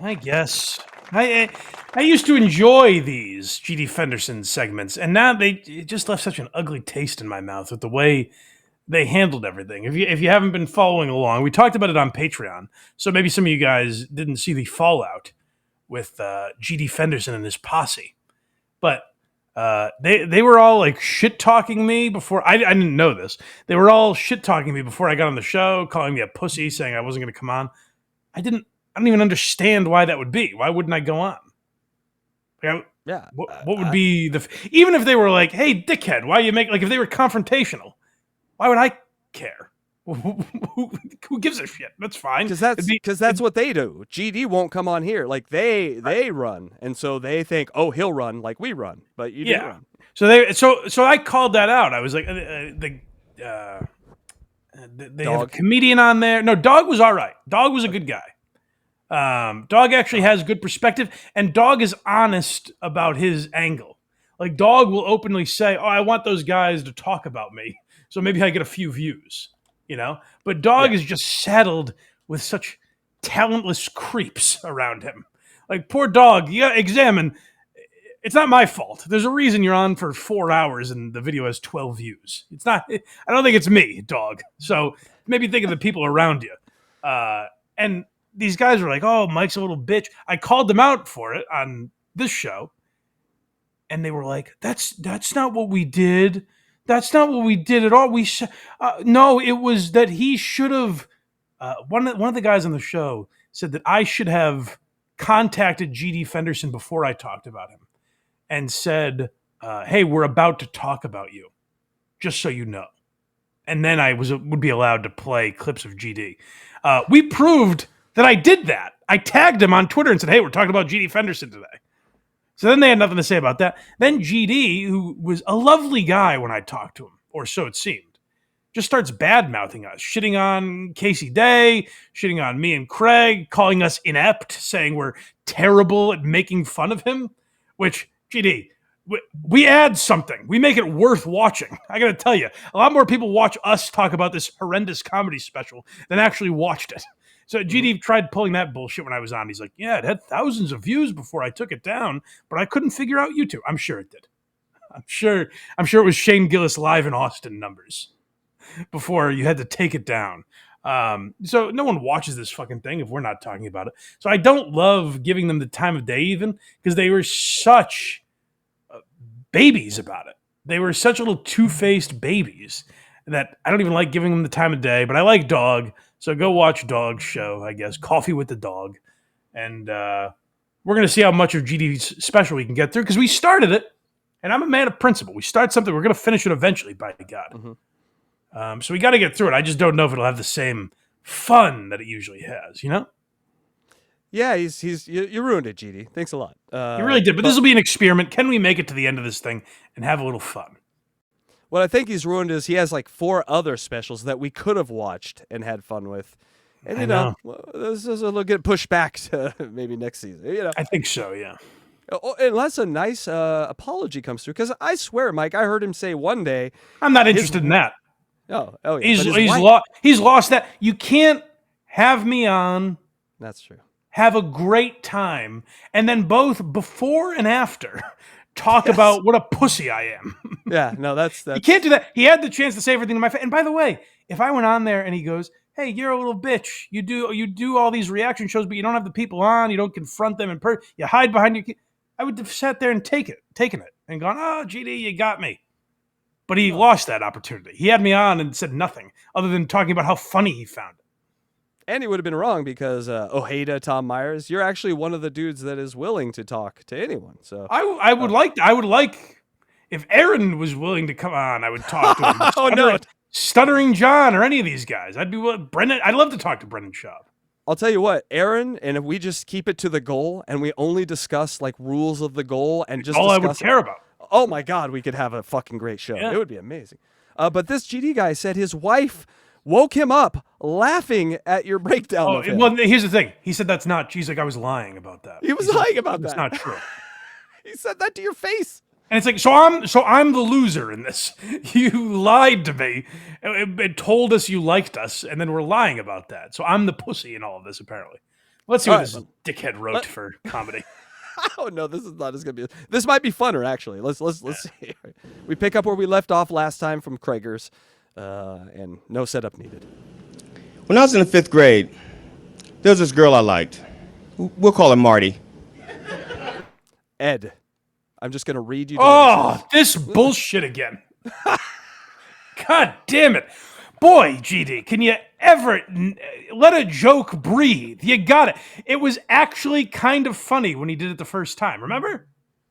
I guess. I used to enjoy these GD Fenderson segments, and now it just left such an ugly taste in my mouth with the way they handled everything. If you haven't been following along, we talked about it on Patreon, so maybe some of you guys didn't see the fallout with GD Fenderson and his posse. But they were all like shit talking me before I didn't know this. They were all shit talking me before I got on the show, calling me a pussy, saying I wasn't going to come on. I didn't. I don't even understand why that would be. Why wouldn't I go on? Like, Yeah. what would be even if they were like, "Hey, dickhead, why you make like if they were confrontational? Why would I care? Who gives a shit? That's fine. Because that's what they do. GD won't come on here. Like they run, and so they think, oh, he'll run like we run, but you didn't run. So I called that out. I was like, they have a comedian on there. No, Dog was all right. Dog was a good guy. Dog actually has good perspective, and Dog is honest about his angle. Like Dog will openly say, "Oh, I want those guys to talk about me, so maybe I get a few views." You know, but Dog is just saddled with such talentless creeps around him. Like poor Dog, you gotta examine. It's not my fault. There's a reason you're on for 4 hours and the video has 12 views. It's not. I don't think it's me, Dog. So maybe think of the people around you. And these guys were like, "Oh, Mike's a little bitch." I called them out for it on this show, and they were like, "That's not what we did. That's not what we did at all. No, it was that he should have." One of the guys on the show said that I should have contacted GD Fenderson before I talked about him and said, "Hey, we're about to talk about you, just so you know." And then I would be allowed to play clips of GD. We proved that I did that. I tagged him on Twitter and said, "Hey, we're talking about GD Fenderson today." So then they had nothing to say about that. Then GD, who was a lovely guy when I talked to him, or so it seemed, just starts bad-mouthing us, shitting on Casey Day, shitting on me and Craig, calling us inept, saying we're terrible at making fun of him, which, GD, we add something. We make it worth watching. I got to tell you, a lot more people watch us talk about this horrendous comedy special than actually watched it. So GD tried pulling that bullshit when I was on. He's like, "Yeah, it had thousands of views before I took it down, but I couldn't figure out YouTube." I'm sure it did. I'm sure it was Shane Gillis live in Austin numbers before you had to take it down. So no one watches this fucking thing if we're not talking about it. So I don't love giving them the time of day even because they were such babies about it. They were such little two-faced babies that I don't even like giving them the time of day, but I like Dog. So go watch Dog's show, I guess. Coffee with the Dog. And we're going to see how much of GD's special we can get through because we started it, and I'm a man of principle. We start something, we're going to finish it eventually, by God. So we got to get through it. I just don't know if it'll have the same fun that it usually has, you know? Yeah, you ruined it, GD. Thanks a lot. You really did, but this will be an experiment. Can we make it to the end of this thing and have a little fun? What I think he's ruined is he has like 4 other specials that we could have watched and had fun with. And, you know, this is a little get pushed back to maybe next season. You know, I think so, yeah. Unless a nice apology comes through. Because I swear, Mike, I heard him say one day. I'm not interested in that. Oh yeah. He's lost that. You can't have me on. That's true. Have a great time, and then both before and after talk about what a pussy I am. Yeah, no, that's You can't do that. He had the chance to say everything to my face. And by the way, if I went on there and he goes, "Hey, you're a little bitch. You do all these reaction shows, but you don't have the people on. You don't confront them in person. You hide behind your." I would have sat there and taken it, and gone, "Oh, GD, you got me." But he lost that opportunity. He had me on and said nothing other than talking about how funny he found it. And he would have been wrong because Ojeda, Tom Myers, you're actually one of the dudes that is willing to talk to anyone. So I would like if Aaron was willing to come on, I would talk to him. Stuttering John or any of these guys. I'd be willing. Brendan. I'd love to talk to Brendan Schaub. I'll tell you what, Aaron, and if we just keep it to the goal and we only discuss like rules of the goal and just all I would care about. Oh my God, we could have a fucking great show. Yeah. It would be amazing. But this GD guy said his wife woke him up laughing at your breakdown of him. Well, here's the thing. He said that's not. She's like, I was lying about that. He was lying about that. It's not true. He said that to your face. And it's like, so I'm the loser in this. You lied to me, and told us you liked us, and then we're lying about that. So I'm the pussy in all of this, apparently. Let's see All what right, this dickhead wrote for comedy. Oh no, this is not as gonna be. This might be funner actually. Let's see. We pick up where we left off last time from Krager's, and no setup needed. When I was in the 5th grade, there was this girl I liked. We'll call her Marty. Ed, I'm just gonna read you. Oh, this bullshit again. God damn it. Boy, GD, can you ever let a joke breathe? You got it. It was actually kind of funny when he did it the first time. Remember?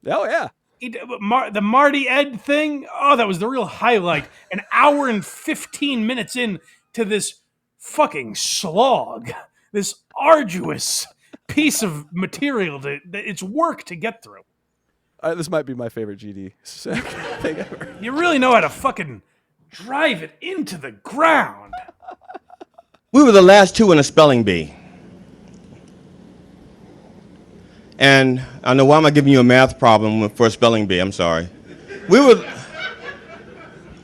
Oh yeah. The Marty Ed thing. Oh, that was the real highlight. An hour and 15 minutes in to this fucking slog, this arduous piece of material that it's work to get through. This might be my favorite GD thing ever. You really know how to fucking drive it into the ground. We were the last 2 in a spelling bee. And I know why am I giving you a math problem for a spelling bee? I'm sorry. We were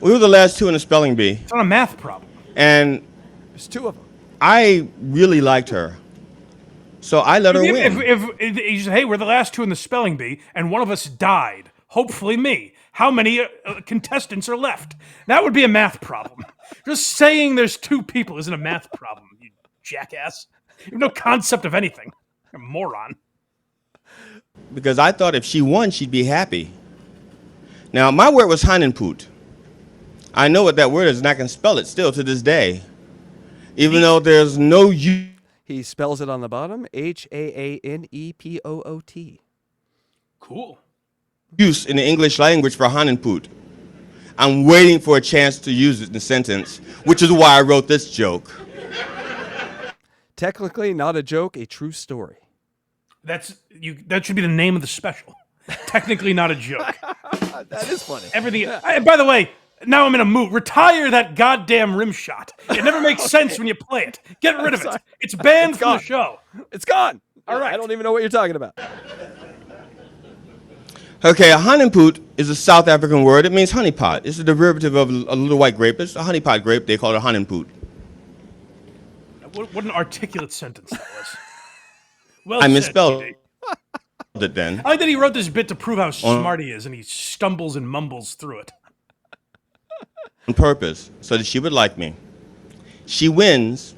the last 2 in a spelling bee. It's not a math problem. And There's 2 of them. I really liked her. So I let her win. If you say, hey, we're the last 2 in the spelling bee, and one of us died, hopefully me. How many contestants are left? That would be a math problem. Just saying there's 2 people isn't a math problem, you jackass. You have no concept of anything. You're a moron. Because I thought if she won, she'd be happy. Now, my word was Hanenput. I know what that word is, and I can spell it still to this day. Even though there's no U. He spells it on the bottom. HAANEPOOT. Cool. Use in the English language for Hanenput. I'm waiting for a chance to use it in a sentence, which is why I wrote this joke. Technically not a joke, a true story. That should be the name of the special. Technically not a joke. That is funny. Everything. By the way, now I'm in a mood. Retire that goddamn rim shot. It never makes sense when you play it. Get rid of it. It's banned from the show. It's gone. All right. I don't even know what you're talking about. Okay, a honeypot is a South African word. It means honeypot. It's a derivative of a little white grape. It's a honeypot grape. They call it a honeypot. What an articulate sentence that was. Well I said, misspelled GD. it then. I like that he wrote this bit to prove how smart he is, and he stumbles and mumbles through it. On purpose, so that she would like me. She wins,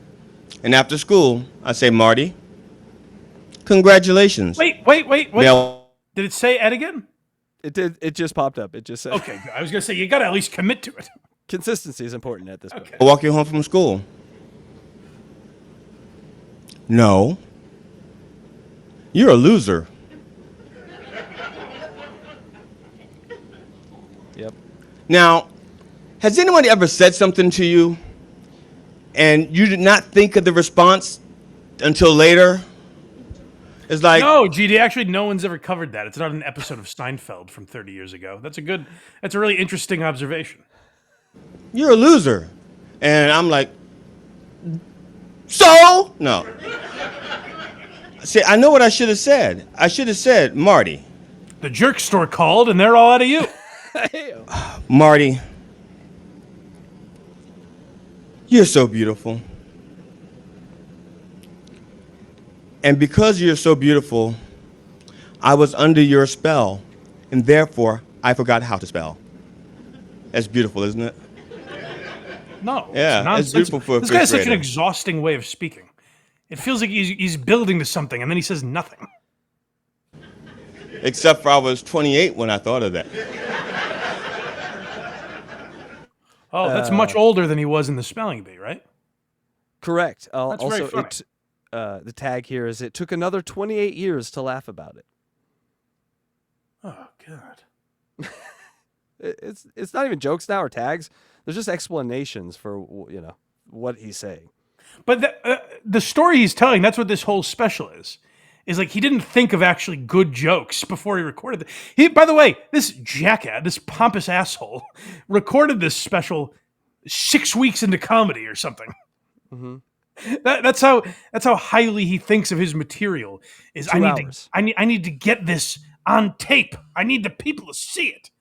and after school, I say, Marty, congratulations. Wait. Now, Did it say Ed again? It did. It just popped up. It just said. Okay, I was going to say, you got to at least commit to it. Consistency is important at this point. I'll walk you home from school. No. You're a loser. Yep. Now, has anybody ever said something to you and you did not think of the response until later? It's like, No, GD, actually, no one's ever covered that. It's not an episode of Seinfeld from 30 years ago. That's a really interesting observation. you're a loser. And I'm like, so? No. See, I know what I should have said. I should have said, Marty. The jerk store called, and they're all out of you. Marty, you're so beautiful. And because you're so beautiful, I was under your spell, and therefore I forgot how to spell. That's beautiful, isn't it? No. Yeah, nonsense. it's beautiful for a This guy has fifth such an grader. exhausting way of speaking. It feels like he's building to something, and then he says nothing. Except for I was 28 when I thought of that. Oh, that's much older than he was in the spelling bee, right? Correct. That's very Also, funny. the tag here is it took another 28 years to laugh about it. Oh, God. It's not even jokes now or tags. There's just explanations for what he's saying. But the story he's telling, that's what this whole special is like he didn't think of actually good jokes before he recorded it. By the way, this jackass, this pompous asshole, recorded this special 6 weeks into comedy or something. Mm-hmm. That's how highly he thinks of his material. Is 2 hours. I need to get this on tape. I need the people to see it.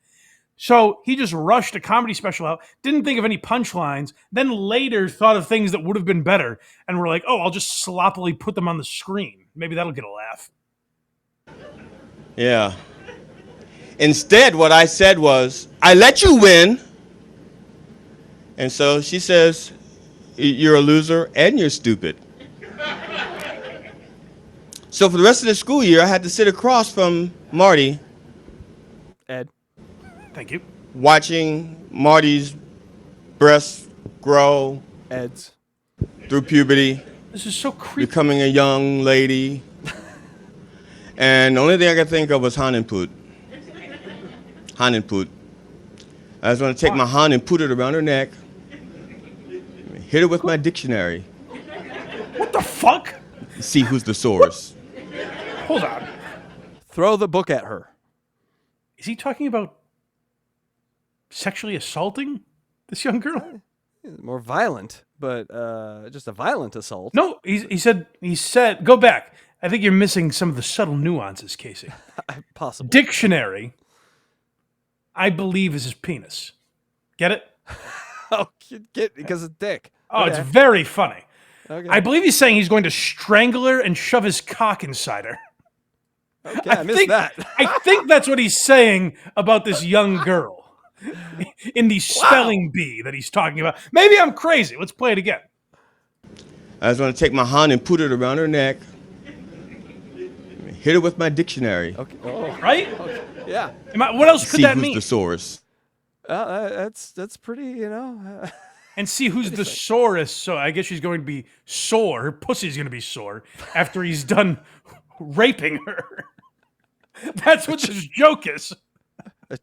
So he just rushed a comedy special out, didn't think of any punchlines, then later thought of things that would have been better, and were like, oh, I'll just sloppily put them on the screen. Maybe that'll get a laugh. Yeah. Instead, what I said was, I let you win. And so she says, you're a loser and you're stupid. So for the rest of the school year, I had to sit across from Marty. Ed. Thank you. Watching Marty's breasts grow. Ed's. Through puberty. This is so creepy. Becoming a young lady. And the only thing I could think of was Hahnenput. Hahnenput. I was going to take my hand and put it around her neck. Hit her with my dictionary. What the fuck? See who's the source. Hold on. Throw the book at her. Is he talking about sexually assaulting this young girl? More violent, but just a violent assault. No, he said, go back. I think you're missing some of the subtle nuances, Casey. Possible. Dictionary, I believe, is his penis. Get it? Oh, because it's dick. Oh, Okay. It's very funny. Okay. I believe he's saying he's going to strangle her and shove his cock inside her. Okay, I missed that. I think that's what he's saying about this young girl in the spelling bee that he's talking about. Maybe I'm crazy. Let's play it again. I was going to take my hand and put it around her neck. Hit her with my dictionary. Okay. Oh, Right? okay. Yeah. What else could See that who's mean? the source. That's pretty, And see who's the sorest. So I guess she's going to be sore. Her pussy's going to be sore after he's done raping her. That's what this joke is.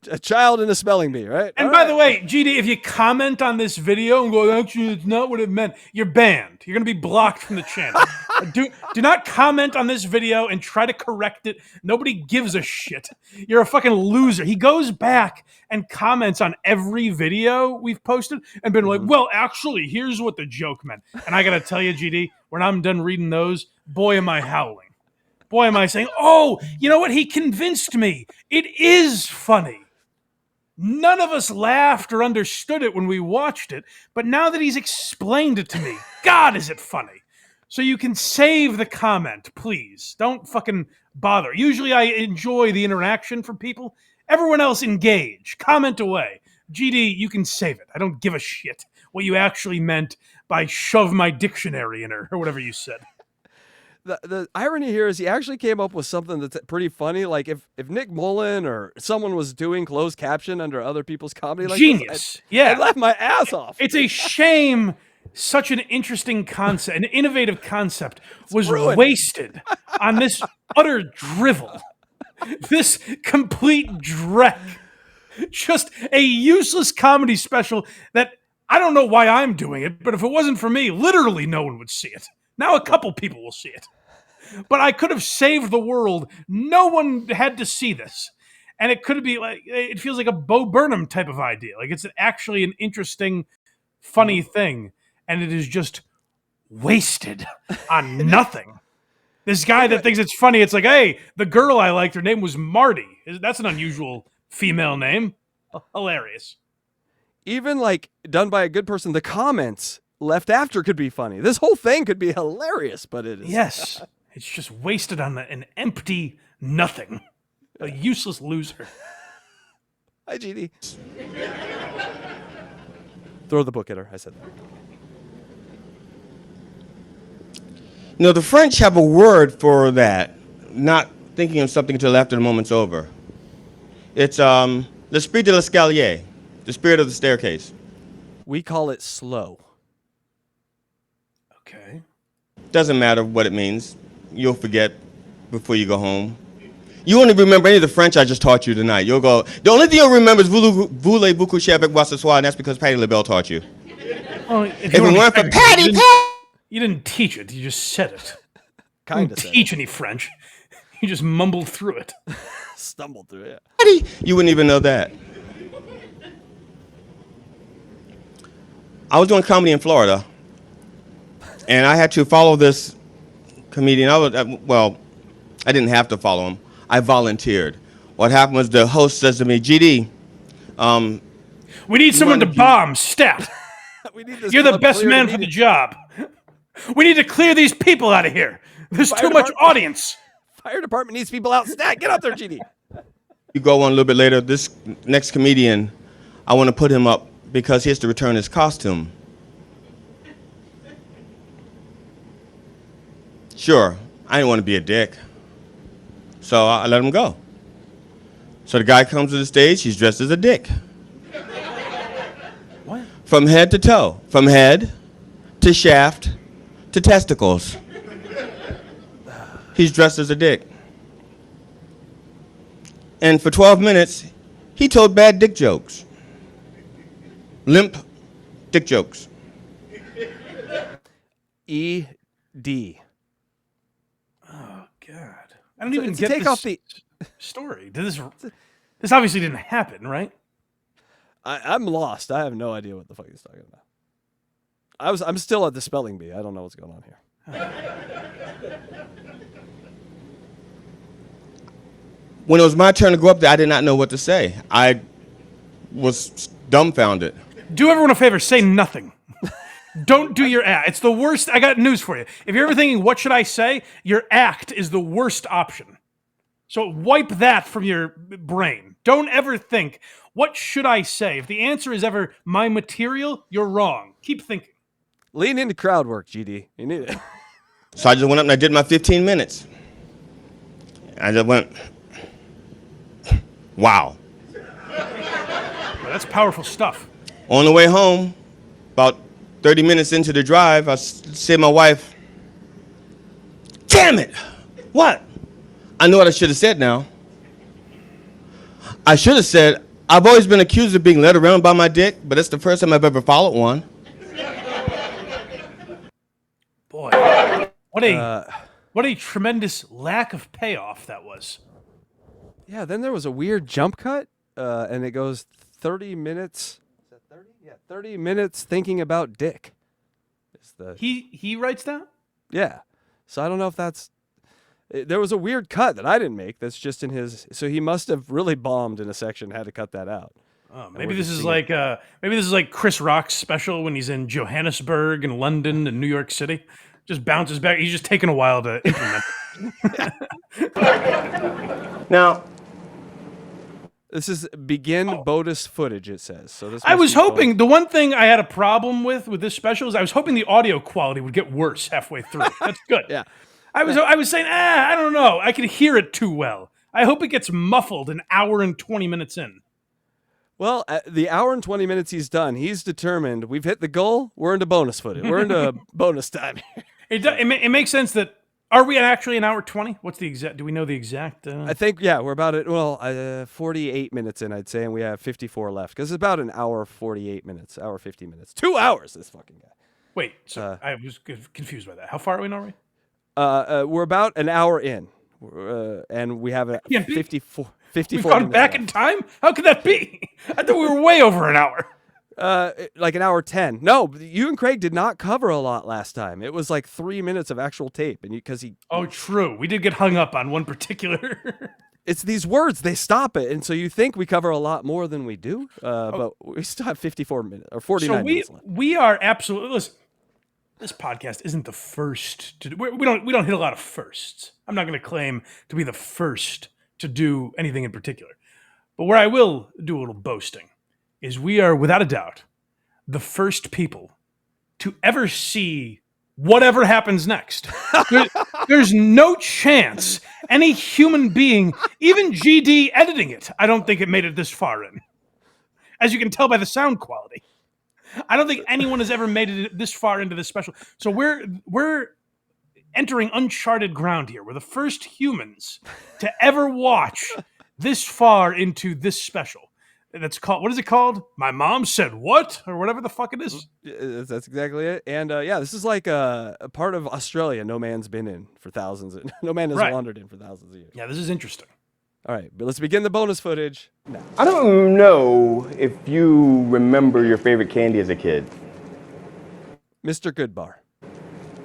a child in a spelling bee, right? And by the way, GD, if you comment on this video and go, actually, it's not what it meant, you're banned. You're going to be blocked from the channel. Do not comment on this video and try to correct it. Nobody gives a shit. You're a fucking loser. He goes back and comments on every video we've posted and been like, well, actually, here's what the joke meant. And I got to tell you, GD, when I'm done reading those, boy, am I howling. Boy, am I saying, oh, you know what? He convinced me. It is funny. None of us laughed or understood it when we watched it, but now that he's explained it to me, God, is it funny. So you can save the comment, please. Don't fucking bother. Usually I enjoy the interaction from people. Everyone else engage. Comment away. GD, you can save it. I don't give a shit what you actually meant by shove my dictionary in her or whatever you said. The irony here is he actually came up with something that's pretty funny. Like if Nick Mullen or someone was doing closed caption under other people's comedy, like Genius. I'd laugh my ass off. It's a shame such an interesting concept, an innovative concept was ruined. wasted on this utter drivel. This complete dreck. Just a useless comedy special that I don't know why I'm doing it, but if it wasn't for me, literally no one would see it. Now a couple people will see it. But I could have saved the world. No one had to see this. And it could be like, it feels like a Bo Burnham type of idea. Like it's actually an interesting, funny thing. And it is just wasted on nothing. This guy that thinks it's funny, it's like, hey, the girl I liked, her name was Marty. That's an unusual female name. Hilarious. Even like done by a good person, the comments left after could be funny. This whole thing could be hilarious, but it is. Yes. It's just wasted on an empty nothing. A useless loser. Hi, GD. Throw the book at her. I said that. You know, the French have a word for that, not thinking of something until after the moment's over. It's l'esprit de l'escalier, the spirit of the staircase. We call it slow. Okay. Doesn't matter what it means. You'll forget before you go home. You won't even remember any of the French I just taught you tonight. You'll go, the only thing you'll remember is voulez-vous coucher avec moi ce soir, and that's because Patti LaBelle taught you. Well, If it weren't for Patty, you didn't teach it. You just said it. You Kind of didn't teach any French. You just mumbled through it. stumbled through it. Patty, you wouldn't even know that. I was doing comedy in Florida, and I had to follow this comedian. I didn't have to follow him. I volunteered. What happened was the host says to me, GD, We need someone to bomb. Stat. We need this You're the club best cleared man for the job. We need to clear these people out of here. There's Fire too much department. audience. Fire department needs people out. Stat, get out there, GD. You go on a little bit later. This next comedian, I want to put him up because he has to return his costume. Sure, I didn't want to be a dick, so I let him go. So the guy comes to the stage. He's dressed as a dick. What? From head to toe, from head to shaft to testicles. He's dressed as a dick. And for 12 minutes, he told bad dick jokes. Limp dick jokes. E.D. Oh God! I don't even to get take this off the story. This obviously didn't happen, right? I'm lost. I have no idea what the fuck he's talking about. I'm still at the spelling bee. I don't know what's going on here. When it was my turn to go up there, I did not know what to say. I was dumbfounded. Do everyone a favor. Say nothing. Don't do your act. It's the worst. I got news for you. If you're ever thinking, what should I say? Your act is the worst option. So wipe that from your brain. Don't ever think, what should I say? If the answer is ever my material, you're wrong. Keep thinking. Lean into crowd work, GD. You need it. So I just went up and I did my 15 minutes. I just went, wow. Well, that's powerful stuff. On the way home, about 30 minutes into the drive, I said to my wife, damn it! What? I know what I should have said now. I should have said, I've always been accused of being led around by my dick, but it's the first time I've ever followed one. Boy, what a tremendous lack of payoff that was. Yeah, then there was a weird jump cut, and it goes 30 minutes. Is that 30? Yeah, 30 minutes thinking about dick. He writes that? Yeah. So I don't know if that's... There was a weird cut that I didn't make that's just in his... So he must have really bombed in a section, had to cut that out. Oh, maybe this is like Chris Rock's special when he's in Johannesburg and London and New York City. Just bounces back. He's just taking a while to implement. Now, This is begin bonus footage, it says. So this. I must was be hoping, the one thing I had a problem with this special is I was hoping the audio quality would get worse halfway through. That's good. Yeah. I was saying, I don't know. I could hear it too well. I hope it gets muffled an hour and 20 minutes in. Well, the hour and 20 minutes he's done, he's determined we've hit the goal. We're into bonus footage. We're into bonus time. It makes sense that, are we actually an hour 20? What's the exact, do we know the exact? I think, yeah, we're about it. Well, 48 minutes in, I'd say, and we have 54 left. Because it's about an hour, 48 minutes, hour, 50 minutes. 2 hours, this fucking guy. Wait, so I was confused by that. How far are we in already? We're about an hour in, and we have a 54 We've gone back left. in time? How could that be? I thought we were way over an hour. Like an hour 10. No, you and Craig did not cover a lot last time. It was like 3 minutes of actual tape, and because he. Oh, true. We did get hung up on one particular. It's these words, they stop it, and so you think we cover a lot more than we do, but we still have 54 minutes or 49 minutes left. We are absolutely, listen, this podcast isn't the first to do, we don't hit a lot of firsts. I'm not going to claim to be the first to do anything in particular. But where I will do a little boasting is we are, without a doubt, the first people to ever see whatever happens next. There's no chance any human being, even GD editing it, I don't think it made it this far in. As you can tell by the sound quality. I don't think anyone has ever made it this far into this special. So we're entering uncharted ground here. We're the first humans to ever watch this far into this special. That's called, what is it called? My Mom Said What? Or whatever the fuck it is. That's exactly it. And yeah, this is like a part of Australia no man's been in for thousands. No man has wandered in for thousands of years. Yeah, this is interesting. All right, but let's begin the bonus footage now. I don't know if you remember your favorite candy as a kid. Mr. Goodbar.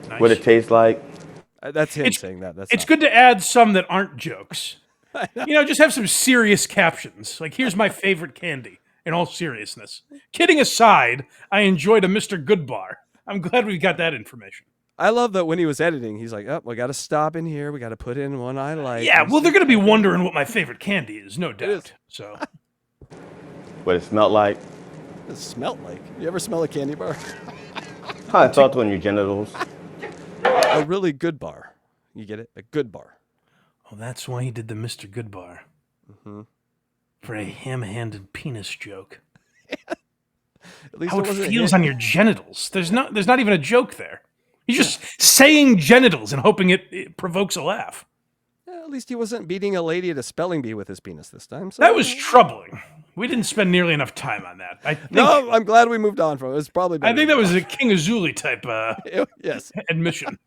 Nice. What it tastes like. That's him saying that. It's good to add some that aren't jokes. You know, just have some serious captions. Like, here's my favorite candy. in all seriousness. Kidding aside, I enjoyed a Mr. Goodbar. I'm glad we got that information. I love that when he was editing, he's like, "Oh, we got to stop in here. We got to put in one I like." Yeah, well, they're going to be wondering what my favorite candy is, no doubt. is. So, What it smelled like. It smelled like. You ever smell a candy bar? How it felt on your genitals. A really good bar. You get it? A good bar. oh, that's why he did the Mr. Goodbar. For a ham-handed penis joke. At least How it wasn't a feels hit. on your genitals. There's not even a joke there. He's just saying genitals and hoping it provokes a laugh. Yeah, at least he wasn't beating a lady at a spelling bee with his penis this time. So. That was troubling. We didn't spend nearly enough time on that. No, I'm glad we moved on from it. It's probably better. I think that was a King Azuli type yes. admission.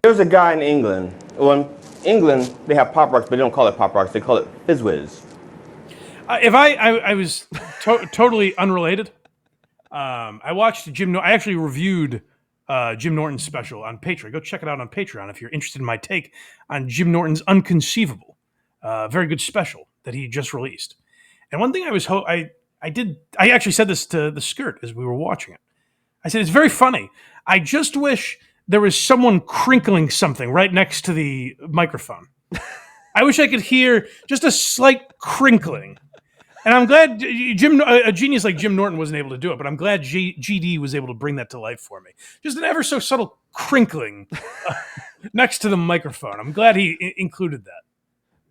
There's a guy in England. Well, in England, they have Pop Rocks, but they don't call it Pop Rocks. They call it Fizz Whiz. If I was totally unrelated, I watched Jim. I actually reviewed Jim Norton's special on Patreon. Go check it out on Patreon if you're interested in my take on Jim Norton's Unconceivable. Very good special that he just released. And one thing I actually said this to the Skirt as we were watching it. I said, it's very funny. I just wish there was someone crinkling something right next to the microphone. I wish I could hear just a slight crinkling. And I'm glad a genius like Jim Norton wasn't able to do it, but I'm glad GD was able to bring that to life for me. Just an ever so subtle crinkling next to the microphone. I'm glad he included that.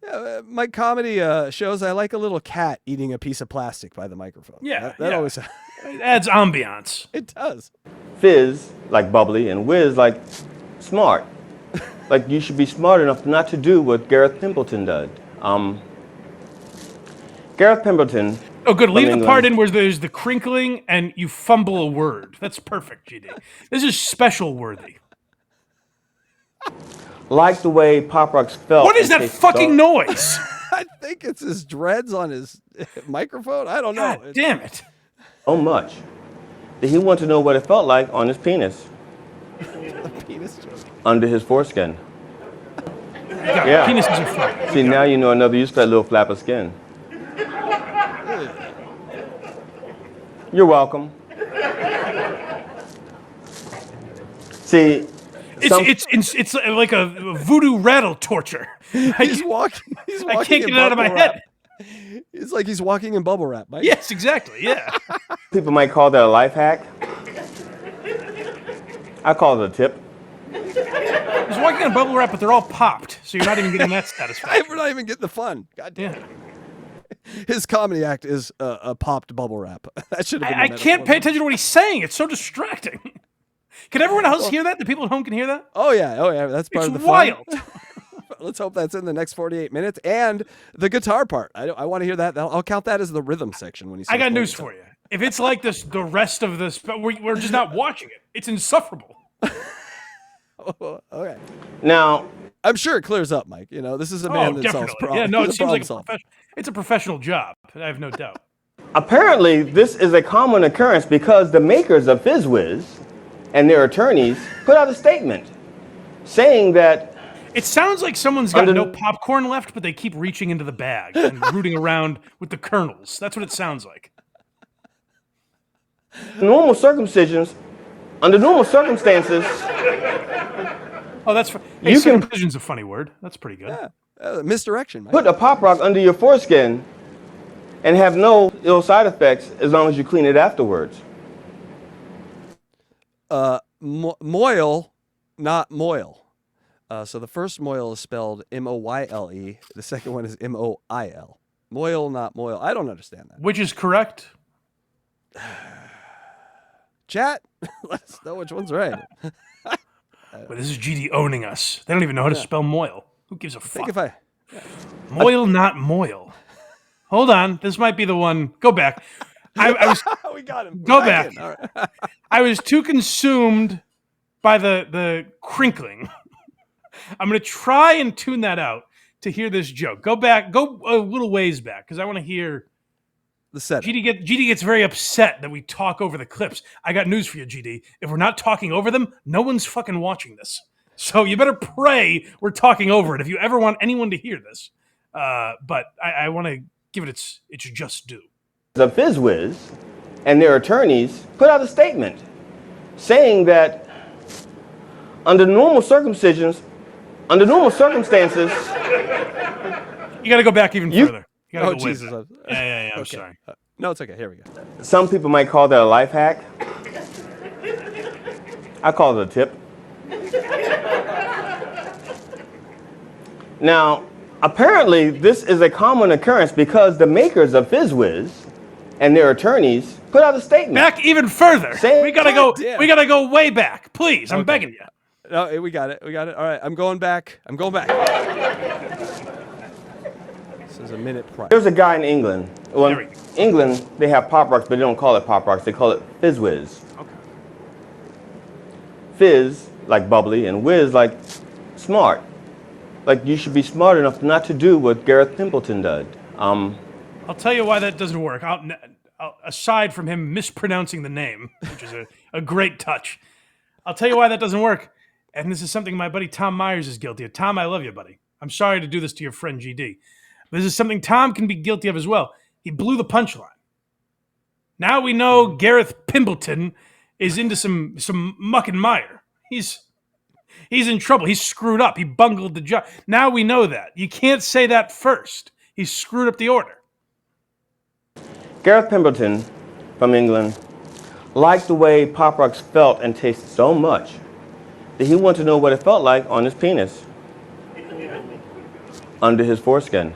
Yeah, my comedy shows, I like a little cat eating a piece of plastic by the microphone. Yeah, that yeah. always It adds ambiance. it does. Fizz, like bubbly, and whiz, like smart. Like you should be smart enough not to do what Gareth Pimpleton did. Gareth Pimpleton. Oh, good. Leave from the part England. in where there's the crinkling and you fumble a word. That's perfect, GD. This is special worthy. Like the way Pop Rocks felt. What is and that tasted fucking dark. noise? I think it's his dreads on his microphone. I don't know. God damn it. So much that he wanted to know what it felt like on his penis, Penis joke. under his foreskin. God, Yeah. Penises are fun. See, now you know another use for that little flap of skin. You're welcome. See, It's like a voodoo rattle torture. He's walking. He's walking. I can't get in it out of my bubble head. wrap. It's like he's walking in bubble wrap, Mike. Yes, exactly. Yeah. people might call that a life hack. I call it a tip. He's walking on bubble wrap, but they're all popped, so you're not even getting that satisfaction. We're not even getting the fun. God damn. Yeah. His comedy act is a popped bubble wrap. That should have been. I the can't metaphor. pay attention to what he's saying. It's so distracting. Can everyone else hear that? The people at home can hear that? Oh yeah. That's part It's of the wild. fun. Let's hope that's in the next 48 minutes and the guitar part. I want to hear that. I'll count that as the rhythm section when you. I got news for you. If it's like this, the rest of this, but we're just not watching it. It's insufferable. Okay. Now, I'm sure it clears up, Mike. You know, this is a man that solves problems. Yeah, no, He's it seems like problem solver. it's a professional job. I have no doubt. apparently, this is a common occurrence because the makers of Fizz Whiz and their attorneys put out a statement saying that It sounds like someone's got Under- no popcorn left, but they keep reaching into the bag and rooting around with the kernels. That's what it sounds like. under normal circumstances, Oh, that's hey, You can- circumcision's a funny word. That's pretty good. Misdirection, Mike. put a pop rock under your foreskin and have no ill side effects as long as you clean it afterwards. Moil, not moil. So the first moil is spelled M-O-Y-L-E. The second one is M-O-I-L. Moil, not moil. I don't understand that. Which is correct. Chat, let us know which one's right. But this is GD owning us. They don't even know how to spell moil. Who gives a I think fuck? if I Moil, not moil. Hold on. This might be the one. Go back. I was we got him. Go We're back. in. All right. I was too consumed by the crinkling. I'm going to try and tune that out to hear this joke. Go back. Go a little ways back because I want to hear. The setup. GD gets very upset that we talk over the clips. I got news for you, GD. If we're not talking over them, no one's fucking watching this. So you better pray we're talking over it if you ever want anyone to hear this. But I want to give it its just due. The FizzWiz and their attorneys put out a statement saying that under normal circumstances, You got to go back even further. You got to go way Jesus. back. Yeah. I'm Okay. sorry. No, it's okay. Here we go. some people might call that a life hack. I call it a tip. Now, apparently, this is a common occurrence because the makers of FizzWiz and their attorneys put out a statement. Back even further. Say- We gotta go. damn. We gotta go way back, please. I'm begging you. No, we got it. We got it. All right, I'm going back. This is a minute prior. There's a guy in England. Well, There we in go. England, they have Pop Rocks, but they don't call it Pop Rocks. They call it FizzWiz. Okay. Fizz, like bubbly, and whiz, like smart. Like you should be smart enough not to do what Gareth Pimpleton did. I'll tell you why that doesn't work. Aside from him mispronouncing the name, which is a great touch, I'll tell you why that doesn't work. And this is something my buddy Tom Myers is guilty of. Tom, I love you, buddy. I'm sorry to do this to your friend GD. This is something Tom can be guilty of as well. He blew the punchline. Now we know Gareth Pimpleton is into some muck and mire. He's in trouble. He's screwed up. He bungled the job. Now we know that. You can't say that first. He screwed up the order. Gareth Pimpleton from England liked the way Pop Rocks felt and tasted so much that he wanted to know what it felt like on his penis, under his foreskin.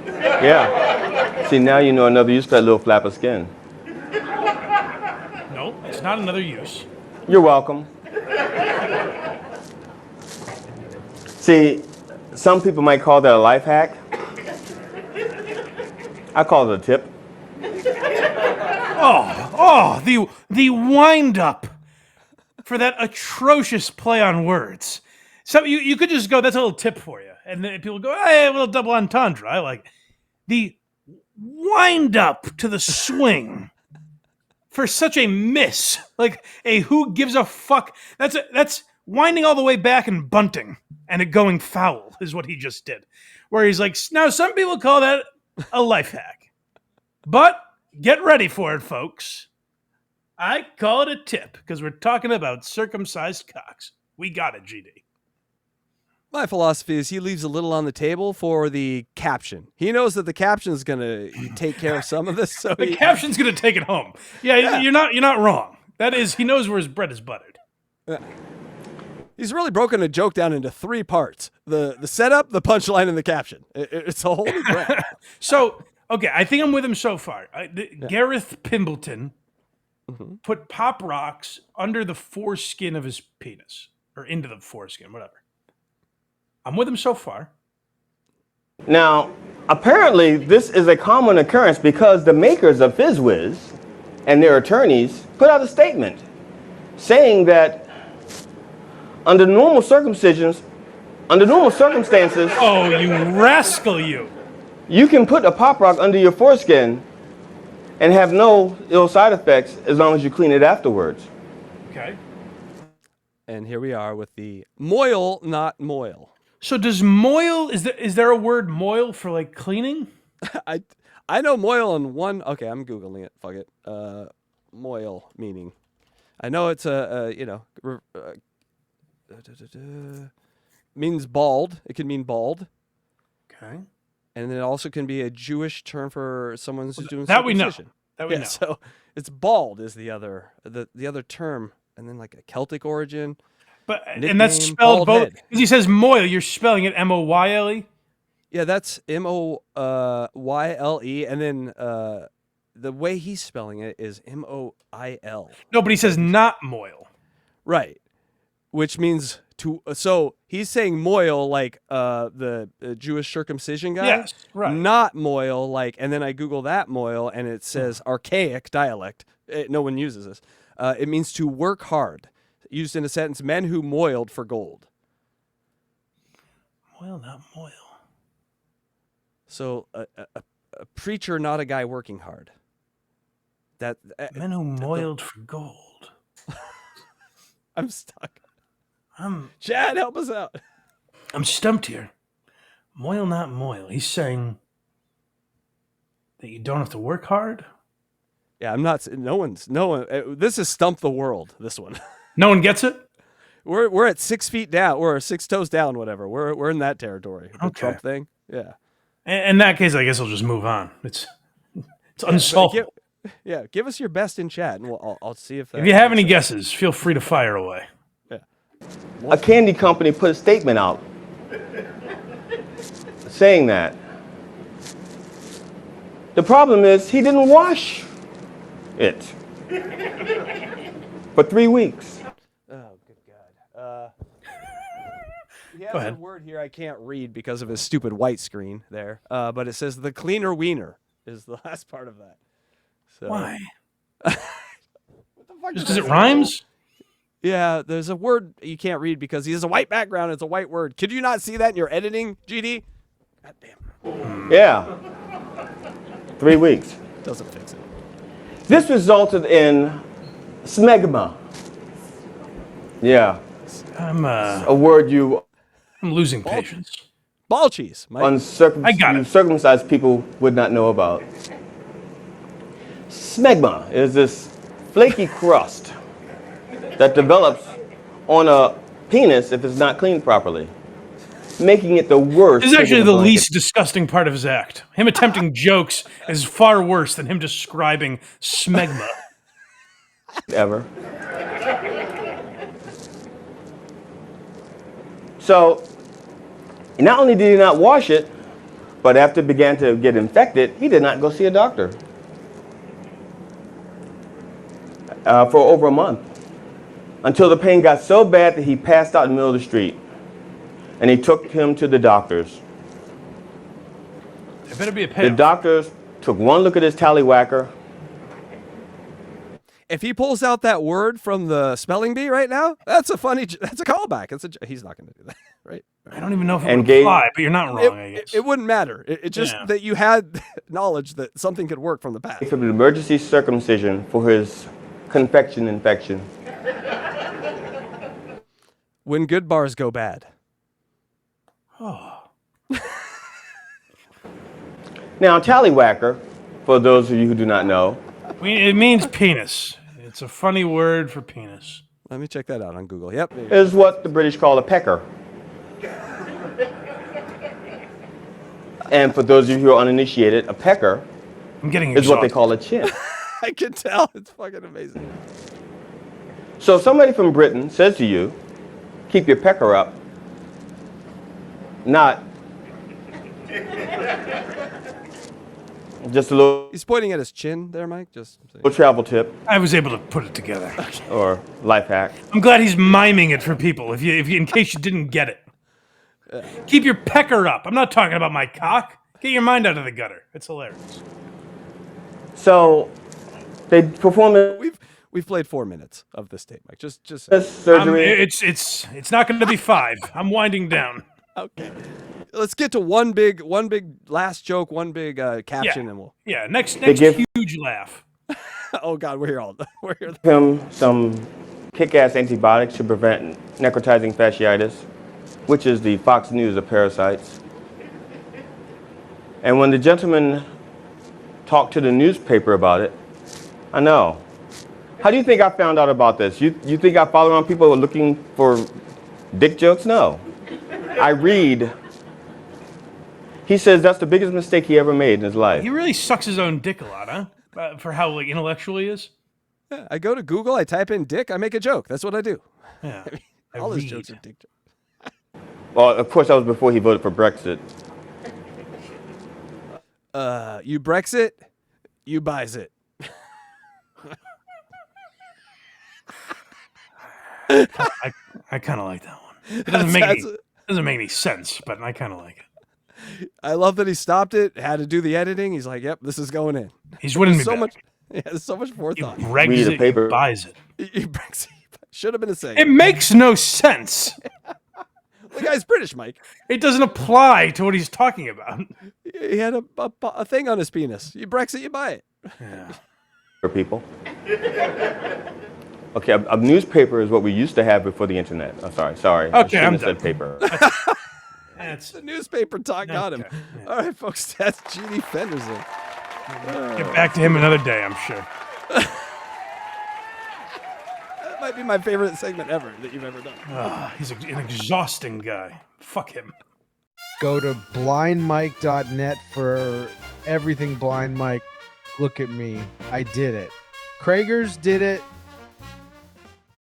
Yeah. See, now you know another use for that little flap of skin. No, it's not another use. You're welcome. See, some people might call that a life hack. I call it a tip. Oh, the wind up for that atrocious play on words. So you could just go, that's a little tip for you. And then people go, hey, a little double entendre. I like it. The wind up to the swing for such a miss. Like a who gives a fuck. That's winding all the way back and bunting and it going foul is what he just did. Where he's like, now some people call that a life hack. But get ready for it, folks. I call it a tip because we're talking about circumcised cocks. We got it, GD. My philosophy is he leaves a little on the table for the caption. He knows that the caption is going to take care of some of this. So The caption's gonna take it home. Yeah, you're not wrong. That is, he knows where his bread is buttered. He's really broken a joke down into 3 parts: the setup, the punchline, and the caption. It's a whole new brand. So, okay, I think I'm with him so far. Gareth Pimpleton put Pop Rocks under the foreskin of his penis, or into the foreskin, whatever. I'm with him so far. Now, apparently, this is a common occurrence because the makers of FizzWiz and their attorneys put out a statement saying that under normal circumstances, Oh, you rascal, you. you can put a Pop Rock under your foreskin and have no ill side effects as long as you clean it afterwards. Okay. And here we are with the moil, not moil. So does moil, is there a word moil for like cleaning? I know moil in one. Okay, I'm Googling it. Fuck it. Moil meaning. I know it's means bald. It can mean bald. Okay. And it also can be a Jewish term for someone who's doing That we know. circumcision. That we Yeah, know. so it's bald is the other term, and then like a Celtic origin. But Nickname, and that's spelled bald both. head. Because he says moil, you're spelling it M-O-Y-L-E. Yeah, that's M-O-Y-L-E, and then the way he's spelling it is M-O-I-L. No, but he says not moil. Right, which means to. So he's saying moil like the Jewish circumcision guy. Yes, right. Not moil like, and then I Google that moil, and it says archaic dialect. No one uses this. It means to work hard. Used in a sentence, men who moiled for gold. Moil, not moil. So a preacher, not a guy working hard. Men who moiled for gold. I'm stuck. I'm Chad, help us out. stumped here. Moil, not moil. He's saying that you don't have to work hard. Yeah, I'm not. No one. This is Stump the World. This one. No one gets it. We're at 6 feet down. We're 6 toes down. Whatever. We're in that territory. The Okay. Trump thing. Yeah. In that case, I guess I'll just move on. It's unsolvable. Give us your best in chat, and I'll see if that. If you have any guesses, feel free to fire away. Yeah. A candy company put a statement out saying that. The problem is he didn't wash it for 3 weeks. Oh, good God. He has Go a ahead. word here I can't read because of his stupid white screen there. But it says the cleaner wiener is the last part of that. So, Why? What the fuck Just does because it that rhymes? Yeah, there's a word you can't read because he has a white background. It's a white word. Could you not see that in your editing, GD? God damn. Yeah. 3 weeks. Doesn't fix it. This resulted in smegma. Yeah. I'm A word you losing patience. Ball cheese, Mike. I got it. uncircumcised people would not know about. Smegma is this flaky crust that develops on a penis if it's not cleaned properly, making it the worst. This is actually thing in the a blanket. least disgusting part of his act. Him attempting jokes is far worse than him describing smegma. Ever. So, not only did he not wash it, but after it began to get infected, he did not go see a doctor for over a month, until the pain got so bad that he passed out in the middle of the street, and he took him to the doctors. There better be a The payoff. doctors took one look at his tallywhacker. If he pulls out that word from the spelling bee right now, that's a callback. He's not going to do that, right? I don't even know if it And would gave- apply, but you're not wrong, I guess. It wouldn't matter. It just Yeah. that you had knowledge that something could work from the past. For an emergency circumcision for his confection infection. When good bars go bad. Now, tallywhacker, for those of you who do not know, It means penis. It's a funny word for penis. Let me check that out on Google. Yep. is what the British call a pecker. And for those of you who are uninitiated, a pecker I'm getting is what they exhausted. call a chin. I can tell. It's fucking amazing. So if somebody from Britain says to you, keep your pecker up, not just a He's pointing at his chin there, Mike. Just little travel tip I was able to put it together. or life hack. I'm glad he's miming it for people. If you, in case you didn't get it, keep your pecker up. I'm not talking about my cock. Get your mind out of the gutter. It's hilarious. So they perform we've played 4 minutes of this tape, Mike. Just this surgery. It's not going to be 5. I'm winding down. okay. Let's get to one big last joke, one big caption, and we'll. Yeah, next give- huge laugh. Oh God, we're here all. We're here. Him some kick-ass antibiotics to prevent necrotizing fasciitis, which is the Fox News of parasites. And when the gentleman talked to the newspaper about it, I know. How do you think I found out about this? You think I follow around people looking for dick jokes? No. I read. He says that's the biggest mistake he ever made in his life. He really sucks his own dick a lot, huh? For how like intellectual he is. Yeah, I go to Google, I type in dick, I make a joke. That's what I do. Yeah. All his read. jokes are dick jokes. Well, of course, that was before he voted for Brexit. You Brexit, you buys it. I kind of like that one. It doesn't make any sense, but I kind of like it. I love that he stopped it, had to do the editing. He's like, "Yep, this is going in." He's winning me So back. much, yeah, there's so much He forethought. Read regs the it, paper. he buys it. You Brexit should have been a saying. It makes no sense. The guy's British, Mike. It doesn't apply to what he's talking about. He had a thing on his penis. You Brexit, you buy it. Yeah. For people. Okay, a newspaper is what we used to have before the internet. Oh, sorry. I Okay, shouldn't I'm have said done. paper. That's The newspaper talk got him. Okay, yeah. All right, folks, that's Genie Fenderson. Get back to him another day, I'm sure. That might be my favorite segment ever that you've ever done. He's an exhausting guy. Fuck him. Go to blindmike.net for everything Blind Mike. Look at me. I did it. Kragers did it.